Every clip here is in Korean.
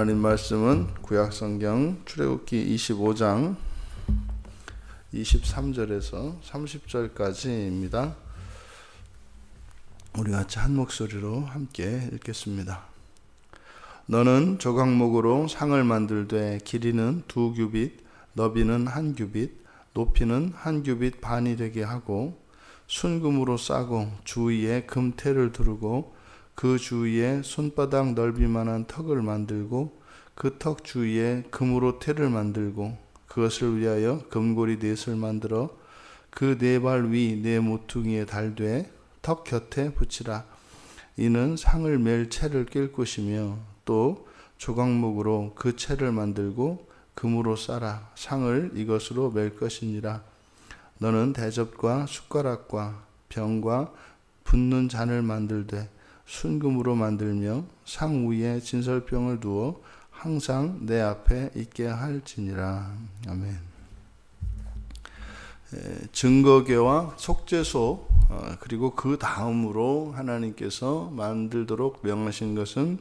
하나님 말씀은 구약성경 출애굽기 25장 23절에서 30절까지입니다. 우리 같이 한 목소리로 함께 읽겠습니다. 너는 조각목으로 상을 만들되 길이는 2규빗, 너비는 1규빗, 높이는 1규빗 반이 되게 하고 순금으로 싸고 주위에 금테를 두르고 그 주위에 손바닥 넓이만한 턱을 만들고 그 턱 주위에 금으로 테를 만들고 그것을 위하여 금고리 넷을 만들어 그 네 발 위 네 모퉁이에 달되 턱 곁에 붙이라. 이는 상을 맬 채를 낄 것이며 또 조각목으로 그 채를 만들고 금으로 싸라. 상을 이것으로 맬 것이니라. 너는 대접과 숟가락과 병과 붓는 잔을 만들되 순금으로 만들며 상 위에 진설병을 두어 항상 내 앞에 있게 할지니라. 아멘. 증거궤와 속죄소 그리고 그 다음으로 하나님께서 만들도록 명하신 것은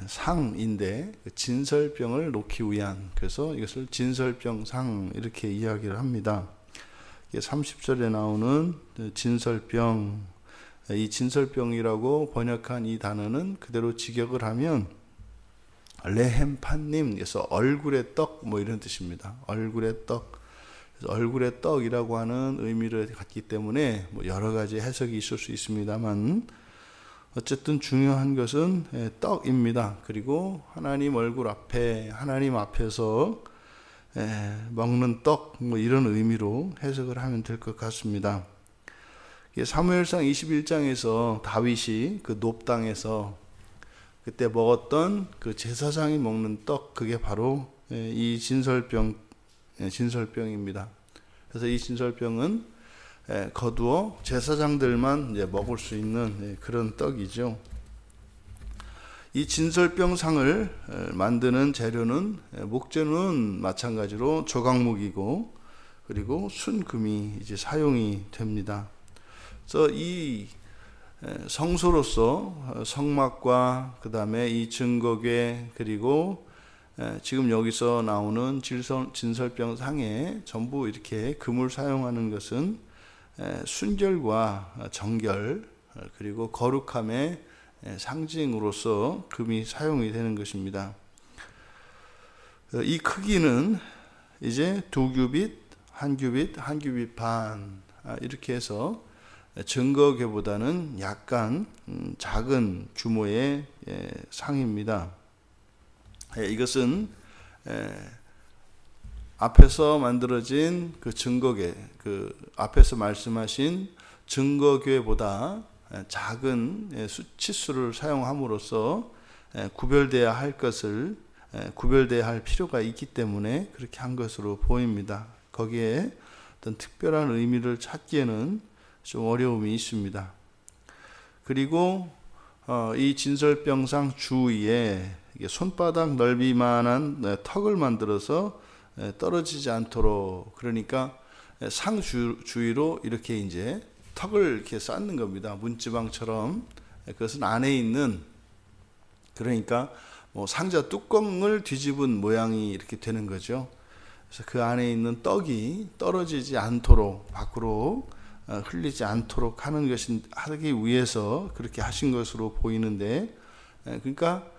상인데 진설병을 놓기 위한, 그래서 이것을 진설병상 이렇게 이야기를 합니다. 30절에 나오는 진설병, 이 진설병이라고 번역한 이 단어는 그대로 직역을 하면 레헴판님, 그래서 얼굴의 떡 뭐 이런 뜻입니다. 얼굴의 떡. 그래서 얼굴의 떡이라고 하는 의미를 갖기 때문에 뭐 여러 가지 해석이 있을 수 있습니다만 어쨌든 중요한 것은 떡입니다. 그리고 하나님 얼굴 앞에, 하나님 앞에서 먹는 떡 뭐 이런 의미로 해석을 하면 될 것 같습니다. 사무엘상 21장에서 다윗이 그 놉당에서 그때 먹었던 그 제사장이 먹는 떡, 그게 바로 이 진설병입니다. 그래서 이 진설병은 거두어 제사장들만 이제 먹을 수 있는 그런 떡이죠. 이 진설병상을 만드는 재료는 목재는 마찬가지로 조각목이고 그리고 순금이 이제 사용이 됩니다. 그래서 이 성소로서 성막과 그 다음에 이 증거궤 그리고 지금 여기서 나오는 진설병상에 전부 이렇게 금을 사용하는 것은 순결과 정결 그리고 거룩함의 상징으로서 금이 사용이 되는 것입니다. 이 크기는 이제 2규빗, 1규빗, 1규빗 반 이렇게 해서 증거궤보다는 약간 작은 규모의 상입니다. 이것은 앞에서 만들어진 그 증거궤, 그 앞에서 말씀하신 증거궤보다 작은 치수를 사용함으로써 구별돼야 할 것을 구별돼야 할 필요가 있기 때문에 그렇게 한 것으로 보입니다. 거기에 어떤 특별한 의미를 찾기에는 좀 어려움이 있습니다. 그리고 이 진설병상 주위에 손바닥 넓이만한 턱을 만들어서 떨어지지 않도록, 그러니까 상 주위로 이렇게 이제 턱을 이렇게 쌓는 겁니다. 문지방처럼. 그것은 안에 있는, 그러니까 뭐 상자 뚜껑을 뒤집은 모양이 이렇게 되는 거죠. 그래서 그 안에 있는 떡이 떨어지지 않도록, 밖으로 흘리지 않도록 하기 위해서 그렇게 하신 것으로 보이는데, 그러니까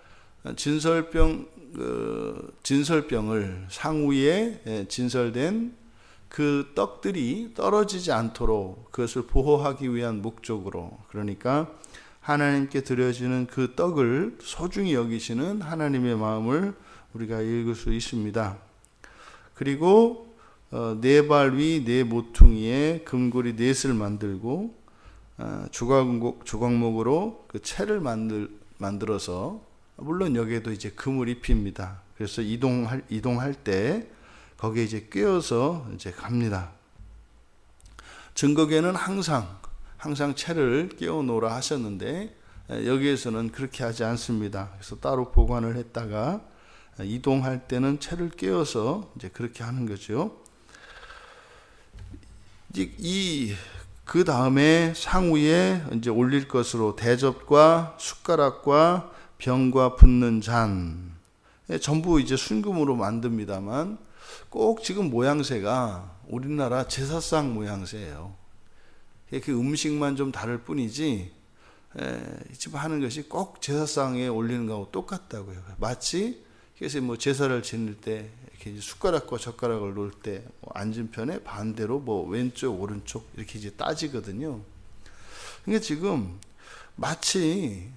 진설병을 상위에 진설된 그 떡들이 떨어지지 않도록 그것을 보호하기 위한 목적으로, 그러니까 하나님께 드려지는 그 떡을 소중히 여기시는 하나님의 마음을 우리가 읽을 수 있습니다. 그리고 네 발 위 네 모퉁이에 금고리 넷을 만들고 조각목으로 그 채를 만들어서, 물론 여기에도 이제 금을 입힙니다. 그래서 이동할 때 거기에 이제 꿰어서 이제 갑니다. 증거궤는 항상 채를 끼워 놓으라 하셨는데 여기에서는 그렇게 하지 않습니다. 그래서 따로 보관을 했다가 이동할 때는 채를 끼워서 이제 그렇게 하는 거죠. 그 다음에 상위에 이제 올릴 것으로 대접과 숟가락과 병과 붓는 잔, 전부 이제 순금으로 만듭니다만 꼭 지금 모양새가 우리나라 제사상 모양새예요. 그 음식만 좀 다를 뿐이지 지금 하는 것이 꼭 제사상에 올리는 거하고 똑같다고요. 마치 그래서 뭐 제사를 지낼 때 이렇게 숟가락과 젓가락을 놓을 때 앉은 편에 반대로 뭐 왼쪽 오른쪽 이렇게 이제 따지거든요. 그러니까 지금 마치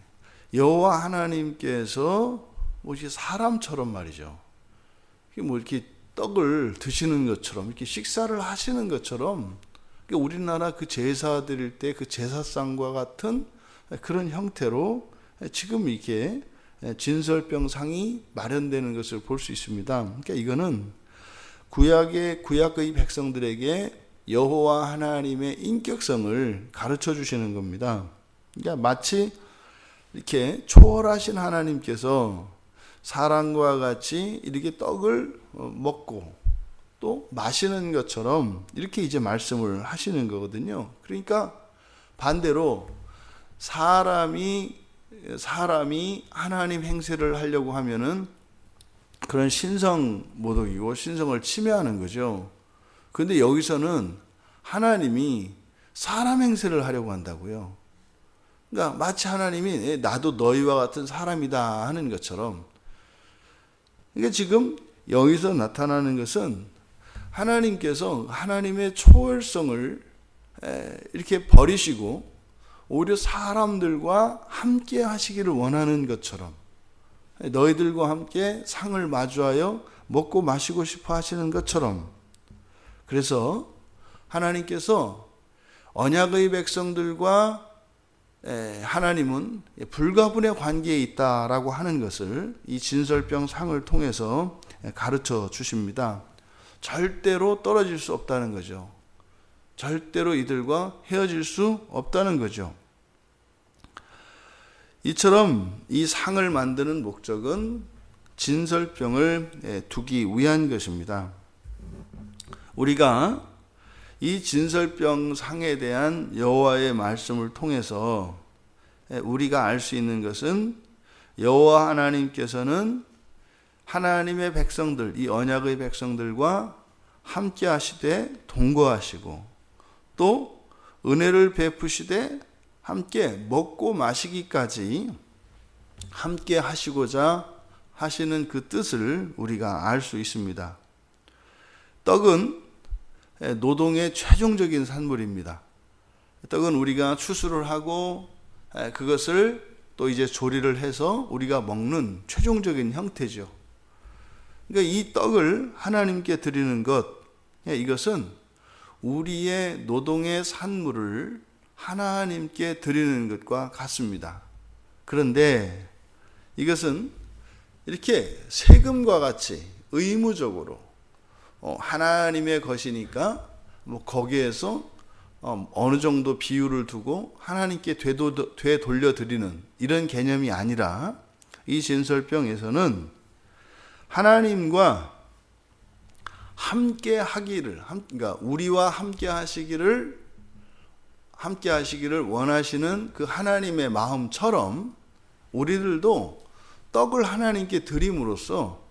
여호와 하나님께서 뭐 이렇게 사람처럼 말이죠. 뭐 이렇게 떡을 드시는 것처럼 이렇게 식사를 하시는 것처럼 우리나라 그 제사 드릴 때 그 제사상과 같은 그런 형태로 지금 이렇게 진설병상이 마련되는 것을 볼 수 있습니다. 그러니까 이거는 구약의 백성들에게 여호와 하나님의 인격성을 가르쳐 주시는 겁니다. 그러니까 마치 이렇게 초월하신 하나님께서 사람과 같이 이렇게 떡을 먹고 또 마시는 것처럼 이렇게 이제 말씀을 하시는 거거든요. 그러니까 반대로 사람이 하나님 행세를 하려고 하면은 그런 신성 모독이고 신성을 침해하는 거죠. 그런데 여기서는 하나님이 사람 행세를 하려고 한다고요. 그러니까 마치 하나님이 나도 너희와 같은 사람이다 하는 것처럼. 그러니까 지금 여기서 나타나는 것은 하나님께서 하나님의 초월성을 이렇게 버리시고 오히려 사람들과 함께 하시기를 원하는 것처럼 너희들과 함께 상을 마주하여 먹고 마시고 싶어 하시는 것처럼. 그래서 하나님께서 언약의 백성들과 하나님은 불가분의 관계에 있다라고 하는 것을 이 진설병 상을 통해서 가르쳐 주십니다. 절대로 떨어질 수 없다는 거죠. 절대로 이들과 헤어질 수 없다는 거죠. 이처럼 이 상을 만드는 목적은 진설병을 두기 위한 것입니다. 우리가 이 진설병 상에 대한 여호와의 말씀을 통해서 우리가 알 수 있는 것은 여호와 하나님께서는 하나님의 백성들, 이 언약의 백성들과 함께 하시되 동거하시고 또 은혜를 베푸시되 함께 먹고 마시기까지 함께 하시고자 하시는 그 뜻을 우리가 알 수 있습니다. 떡은 노동의 최종적인 산물입니다. 떡은 우리가 추수를 하고 그것을 또 이제 조리를 해서 우리가 먹는 최종적인 형태죠. 그러니까 이 떡을 하나님께 드리는 것, 이것은 우리의 노동의 산물을 하나님께 드리는 것과 같습니다. 그런데 이것은 이렇게 세금과 같이 의무적으로 하나님의 것이니까 뭐 거기에서 어느 정도 비율을 두고 하나님께 되돌려 드리는 이런 개념이 아니라 이 진설병에서는 하나님과 함께 하기를, 그러니까 우리와 함께 하시기를 원하시는 그 하나님의 마음처럼 우리들도 떡을 하나님께 드림으로써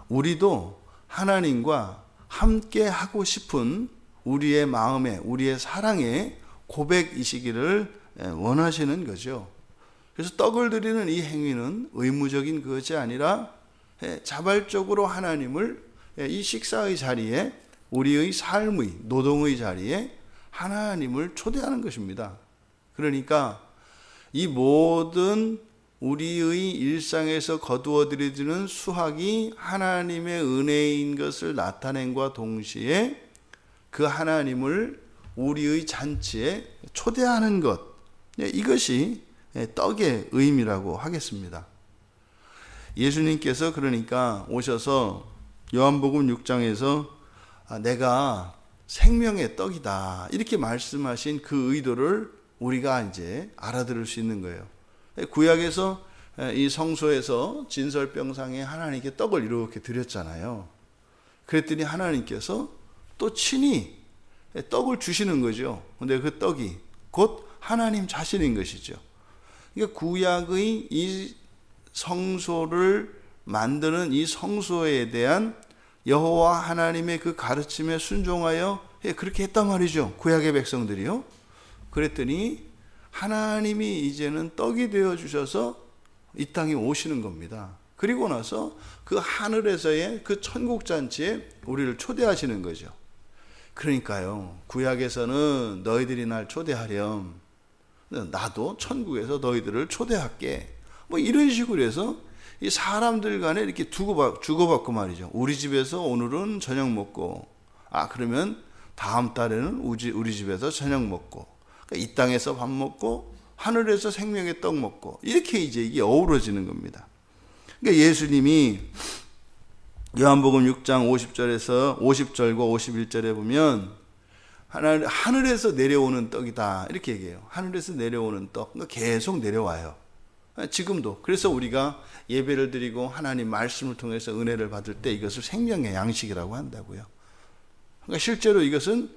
우리도 하나님과 함께 하고 싶은 우리의 마음에, 우리의 사랑의 고백이시기를 원하시는 거죠. 그래서 떡을 드리는 이 행위는 의무적인 것이 아니라 자발적으로 하나님을 이 식사의 자리에, 우리의 삶의, 노동의 자리에 하나님을 초대하는 것입니다. 그러니까 이 모든 우리의 일상에서 거두어들이는 수확이 하나님의 은혜인 것을 나타낸과 동시에 그 하나님을 우리의 잔치에 초대하는 것, 이것이 떡의 의미라고 하겠습니다. 예수님께서 그러니까 오셔서 요한복음 6장에서 내가 생명의 떡이다 이렇게 말씀하신 그 의도를 우리가 이제 알아들을 수 있는 거예요. 구약에서 이 성소에서 진설병상에 하나님께 떡을 이렇게 드렸잖아요. 그랬더니 하나님께서 또 친히 떡을 주시는 거죠. 근데 그 떡이 곧 하나님 자신인 것이죠. 그러니까 구약의 이 성소를 만드는 이 성소에 대한 여호와 하나님의 그 가르침에 순종하여 그렇게 했단 말이죠. 구약의 백성들이요. 그랬더니 하나님이 이제는 떡이 되어 주셔서 이 땅에 오시는 겁니다. 그리고 나서 그 하늘에서의 그 천국 잔치에 우리를 초대하시는 거죠. 그러니까요, 구약에서는 너희들이 날 초대하렴, 나도 천국에서 너희들을 초대할게, 뭐 이런 식으로 해서 이 사람들 간에 이렇게 주고받고 말이죠. 우리 집에서 오늘은 저녁 먹고, 그러면 다음 달에는 우리 집에서 저녁 먹고, 그러니까 이 땅에서 밥 먹고 하늘에서 생명의 떡 먹고, 이렇게 이제 이게 어우러지는 겁니다. 그러니까 예수님이 요한복음 6장 50절과 51절에 보면 하늘에서 내려오는 떡이다 이렇게 얘기해요. 하늘에서 내려오는 떡, 그러니까 계속 내려와요. 지금도. 그래서 우리가 예배를 드리고 하나님 말씀을 통해서 은혜를 받을 때 이것을 생명의 양식이라고 한다고요. 그러니까 실제로 이것은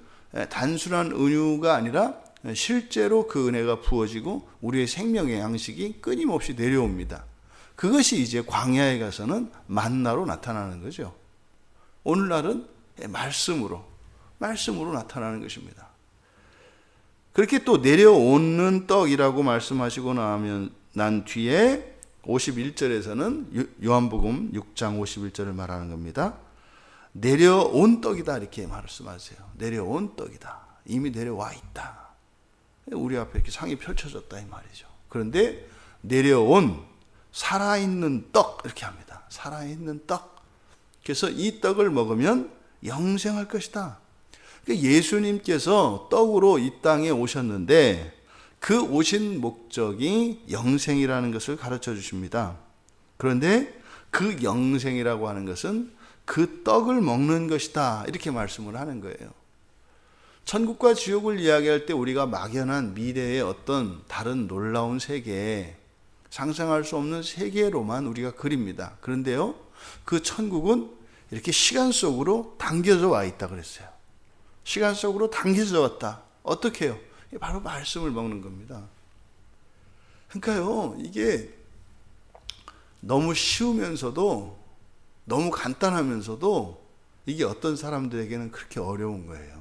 단순한 은유가 아니라 실제로 그 은혜가 부어지고 우리의 생명의 양식이 끊임없이 내려옵니다. 그것이 이제 광야에 가서는 만나로 나타나는 거죠. 오늘날은 말씀으로 나타나는 것입니다. 그렇게 또 내려오는 떡이라고 말씀하시고 난 뒤에 51절에서는 요한복음 6장 51절을 말하는 겁니다. 내려온 떡이다 이렇게 말씀하세요. 내려온 떡이다. 이미 내려와 있다. 우리 앞에 이렇게 상이 펼쳐졌다 이 말이죠. 그런데 내려온 살아있는 떡 이렇게 합니다. 살아있는 떡. 그래서 이 떡을 먹으면 영생할 것이다. 그러니까 예수님께서 떡으로 이 땅에 오셨는데 그 오신 목적이 영생이라는 것을 가르쳐 주십니다. 그런데 그 영생이라고 하는 것은 그 떡을 먹는 것이다 이렇게 말씀을 하는 거예요. 천국과 지옥을 이야기할 때 우리가 막연한 미래의 어떤 다른 놀라운 세계, 상상할 수 없는 세계로만 우리가 그립니다. 그런데요, 그 천국은 이렇게 시간 속으로 당겨져 와 있다 그랬어요. 시간 속으로 당겨져 왔다. 어떻게 해요? 바로 말씀을 먹는 겁니다. 그러니까요, 이게 너무 쉬우면서도 너무 간단하면서도 이게 어떤 사람들에게는 그렇게 어려운 거예요.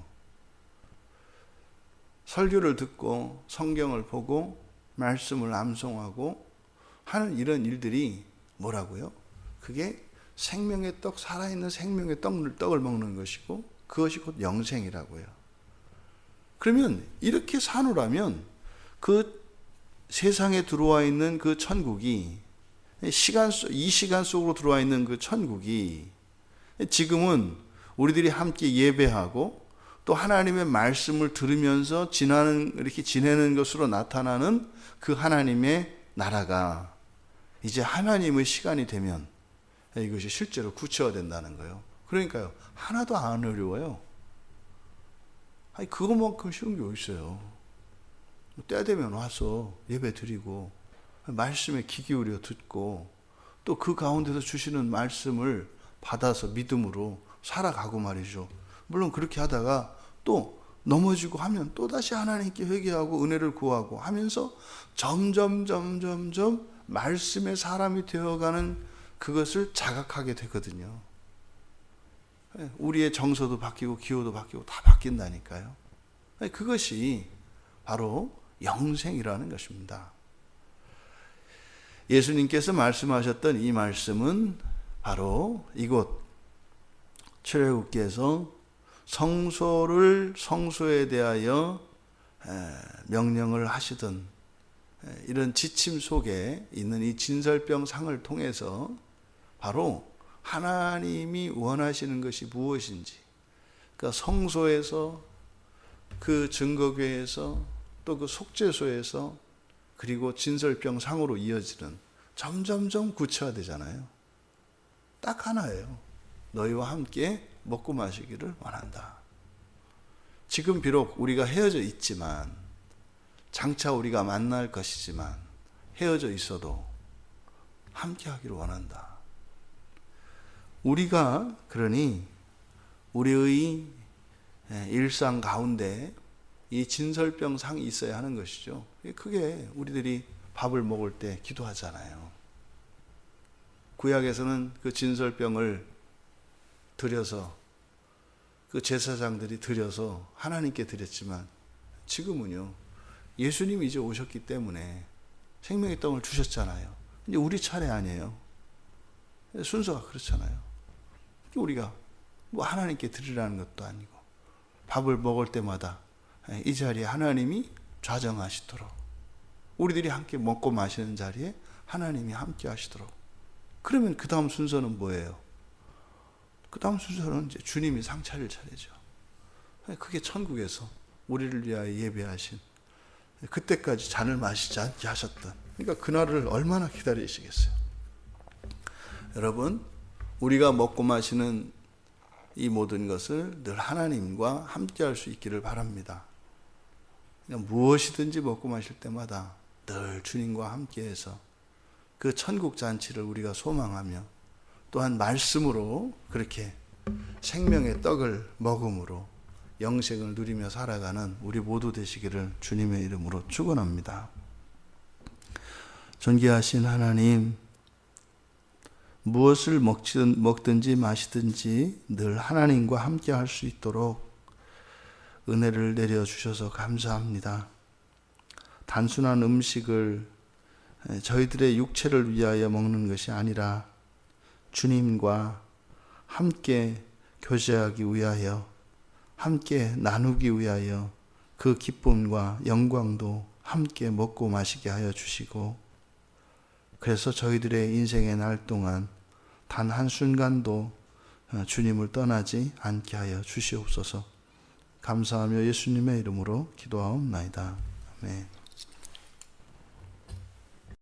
설교를 듣고 성경을 보고 말씀을 암송하고 하는 이런 일들이 뭐라고요? 그게 생명의 떡, 살아있는 생명의 떡을 먹는 것이고 그것이 곧 영생이라고요. 그러면 이렇게 사노라면 그 세상에 들어와 있는 그 천국이 이 시간 속으로 들어와 있는 그 천국이 지금은 우리들이 함께 예배하고 또 하나님의 말씀을 들으면서 이렇게 지내는 것으로 나타나는 그 하나님의 나라가 이제 하나님의 시간이 되면 이것이 실제로 구체화된다는 거예요. 그러니까요, 하나도 안 어려워요. 그것만큼 쉬운 게 어디 있어요. 때 되면 와서 예배 드리고 말씀에 귀 기울여 듣고 또 그 가운데서 주시는 말씀을 받아서 믿음으로 살아가고 말이죠. 물론 그렇게 하다가 또 넘어지고 하면 또다시 하나님께 회개하고 은혜를 구하고 하면서 점점 말씀의 사람이 되어가는 그것을 자각하게 되거든요. 우리의 정서도 바뀌고 기호도 바뀌고 다 바뀐다니까요. 그것이 바로 영생이라는 것입니다. 예수님께서 말씀하셨던 이 말씀은 바로 이곳 출애굽기에서 성소에 대하여 명령을 하시던 이런 지침 속에 있는 이 진설병 상을 통해서 바로 하나님이 원하시는 것이 무엇인지, 그러니까 성소에서 그 증거궤에서 또 그 속죄소에서 그리고 진설병 상으로 이어지는 점점점 구체화되잖아요. 딱 하나예요. 너희와 함께 먹고 마시기를 원한다. 지금 비록 우리가 헤어져 있지만, 장차 우리가 만날 것이지만 헤어져 있어도 함께 하기를 원한다. 우리가 그러니 우리의 일상 가운데 이 진설병 상이 있어야 하는 것이죠. 그게 우리들이 밥을 먹을 때 기도하잖아요. 구약에서는 그 진설병을 드려서 그 제사장들이 드려서 하나님께 드렸지만 지금은요, 예수님이 이제 오셨기 때문에 생명의 떡을 주셨잖아요. 이제 우리 차례 아니에요. 순서가 그렇잖아요. 우리가 뭐 하나님께 드리라는 것도 아니고 밥을 먹을 때마다 이 자리에 하나님이 좌정하시도록, 우리들이 함께 먹고 마시는 자리에 하나님이 함께 하시도록. 그러면 그 다음 순서는 뭐예요? 그 다음 순서는 이제 주님이 상 차릴 차례죠. 그게 천국에서 우리를 위하여 예배하신, 그때까지 잔을 마시지 않게 하셨던, 그러니까 그날을 얼마나 기다리시겠어요. 여러분, 우리가 먹고 마시는 이 모든 것을 늘 하나님과 함께 할 수 있기를 바랍니다. 그러니까 무엇이든지 먹고 마실 때마다 늘 주님과 함께해서 그 천국 잔치를 우리가 소망하며, 또한 말씀으로 그렇게 생명의 떡을 먹음으로 영생을 누리며 살아가는 우리 모두 되시기를 주님의 이름으로 축원합니다. 존귀하신 하나님, 무엇을 먹든지 마시든지 늘 하나님과 함께 할 수 있도록 은혜를 내려주셔서 감사합니다. 단순한 음식을 저희들의 육체를 위하여 먹는 것이 아니라 주님과 함께 교제하기 위하여, 함께 나누기 위하여 그 기쁨과 영광도 함께 먹고 마시게 하여 주시고, 그래서 저희들의 인생의 날 동안 단 한순간도 주님을 떠나지 않게 하여 주시옵소서. 감사하며 예수님의 이름으로 기도하옵나이다. 아멘.